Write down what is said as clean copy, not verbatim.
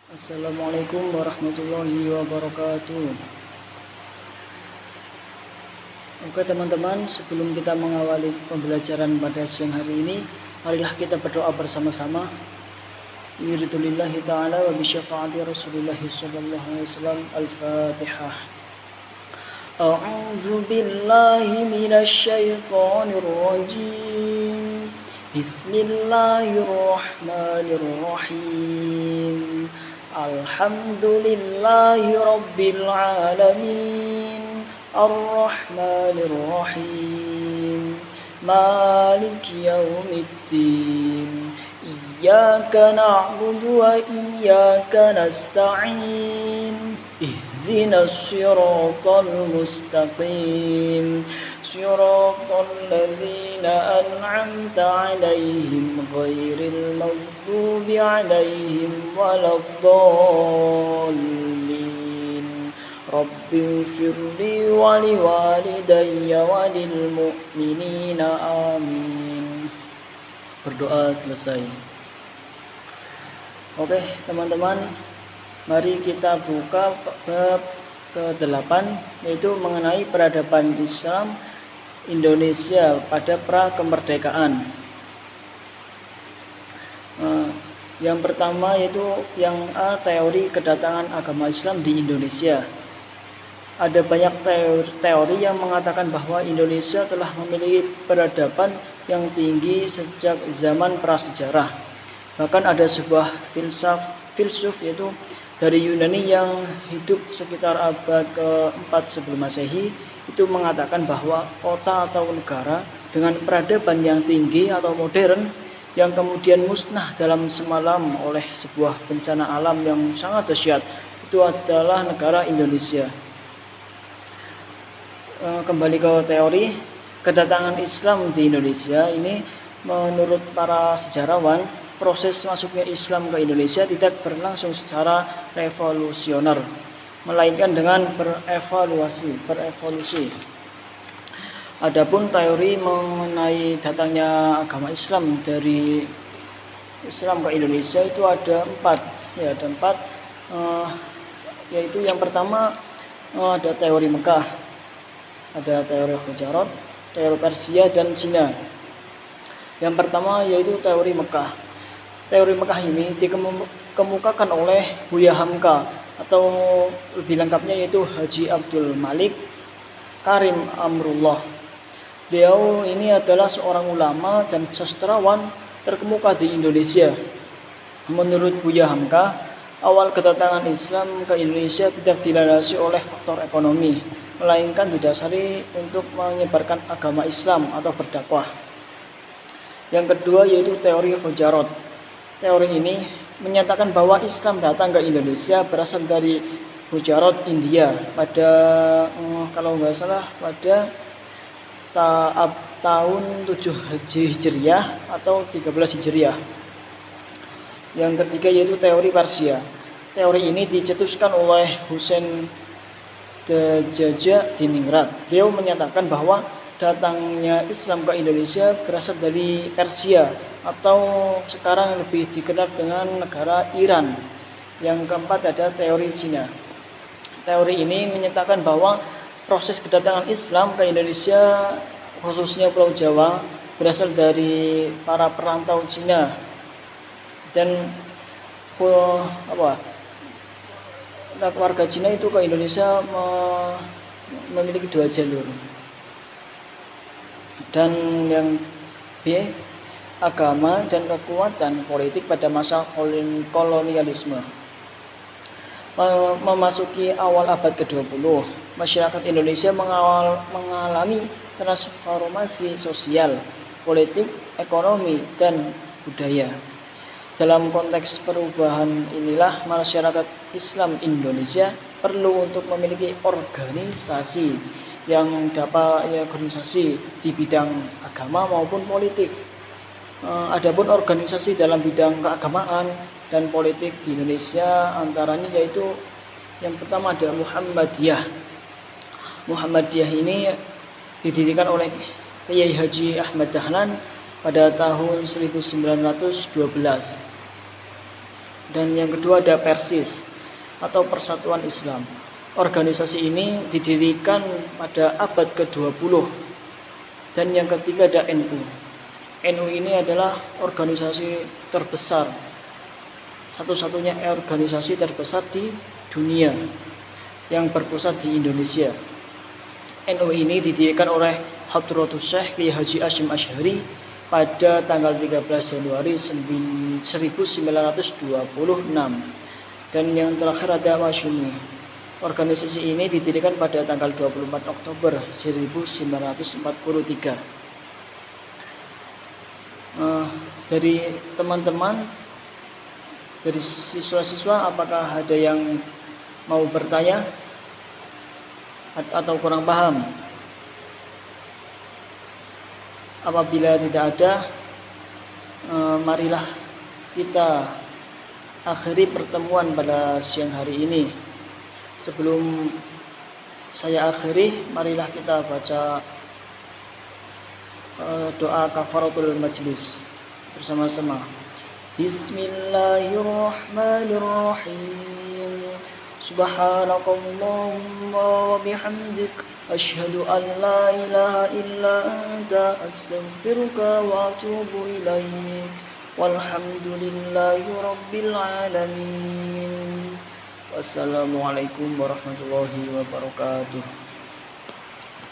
Assalamualaikum warahmatullahi wabarakatuh. Oke teman-teman, sebelum kita mengawali pembelajaran pada siang hari ini, marilah kita berdoa bersama-sama. Biridzulillahi ta'ala wa bisyafaati Rasulillahi sallallahu alaihi wasallam. Al-Fatihah. A'udzu billahi minasy syaithanir rajim. Bismillahirrahmanirrahim. Alhamdulillahi rabbil alamin. Ar-Rahmanir Rahim. Maliki yaumiddin. Iyyaka na'budu wa iyyaka nasta'in. Ihdinas siratal mustaqim. Siratal ladzina an'amta 'alaihim ghairil maghdubi 'alaihim waladdallin. Rabbighfirli wa liwalidayya wa lil mu'minina amin. Berdoa selesai. Oke teman-teman, mari kita buka bab ke-8, yaitu mengenai peradaban Islam Indonesia pada pra kemerdekaan. Yang pertama yaitu yang A, teori kedatangan agama Islam di Indonesia. Ada banyak teori yang mengatakan bahwa Indonesia telah memiliki peradaban yang tinggi sejak zaman prasejarah. Bahkan ada sebuah filsuf yaitu dari Yunani yang hidup sekitar abad ke-4 sebelum Masehi, itu mengatakan bahwa kota atau negara dengan peradaban yang tinggi atau modern yang kemudian musnah dalam semalam oleh sebuah bencana alam yang sangat dahsyat, itu adalah negara Indonesia. Kembali ke teori kedatangan Islam di Indonesia ini, menurut para sejarawan, proses masuknya Islam ke Indonesia tidak berlangsung secara revolusioner, melainkan dengan berevolusi. Adapun teori mengenai datangnya agama Islam dari Islam ke Indonesia itu ada empat, yaitu yang pertama ada teori Mekah, ada teori Hujarat, teori Persia dan Cina. Yang pertama yaitu teori Mekah. Teori Mekah ini dikemukakan oleh Buya Hamka, atau lebih lengkapnya yaitu Haji Abdul Malik Karim Amrullah. Beliau ini adalah seorang ulama dan sastrawan terkemuka di Indonesia. Menurut Buya Hamka, awal kedatangan Islam ke Indonesia tidak dilandasi oleh faktor ekonomi, melainkan didasari untuk menyebarkan agama Islam atau berdakwah. Yang kedua yaitu teori Hujarat. Teori ini menyatakan bahwa Islam datang ke Indonesia berasal dari Hujarat, India pada kalau nggak salah pada tahun 7 Hijriah atau 13 Hijriah. Yang ketiga yaitu teori Persia. Teori ini dicetuskan oleh Husain Dajjal Diningrat. Beliau menyatakan bahwa datangnya Islam ke Indonesia berasal dari Persia, atau sekarang lebih dikenal dengan negara Iran. Yang keempat ada teori Cina. Teori ini menyatakan bahwa proses kedatangan Islam ke Indonesia, khususnya Pulau Jawa, berasal dari para perantau Cina. Dan warga Cina itu ke Indonesia memiliki 2 jalur. Dan yang B, agama dan kekuatan politik pada masa kolonialisme. Memasuki awal abad ke-20, masyarakat Indonesia mengalami transformasi sosial, politik, ekonomi, dan budaya. Dalam konteks perubahan inilah masyarakat Islam Indonesia perlu untuk memiliki organisasi yang dapat organisasi di bidang agama maupun politik. Adapun organisasi dalam bidang keagamaan dan politik di Indonesia antaranya yaitu yang pertama ada Muhammadiyah. Muhammadiyah ini didirikan oleh Kiai Haji Ahmad Dahlan pada tahun 1912. Dan yang kedua ada Persis atau Persatuan Islam. Organisasi ini didirikan pada abad ke-20. Dan yang ketiga ada NU. NU ini adalah organisasi terbesar, satu-satunya organisasi terbesar di dunia yang berpusat di Indonesia. NU ini didirikan oleh Hadratus Syekh Kiai Haji Hasyim Asy'ari pada tanggal 13 Januari 1926. Dan yang terakhir ada Masyumi. Organisasi ini didirikan pada tanggal 24 Oktober 1943. Dari teman-teman, dari siswa-siswa, apakah ada yang mau bertanya atau kurang paham? Apabila tidak ada, marilah kita akhiri pertemuan pada siang hari ini. Sebelum saya akhiri, marilah kita baca doa kafaratul majlis bersama-sama. Bismillahirrahmanirrahim. Subhanakallahumma wa bihamdik asyhadu an la ilaha illa anta astaghfiruka wa atubu ilaik. Walhamdulillahi rabbil alamin. Wassalamualaikum warahmatullahi wabarakatuh.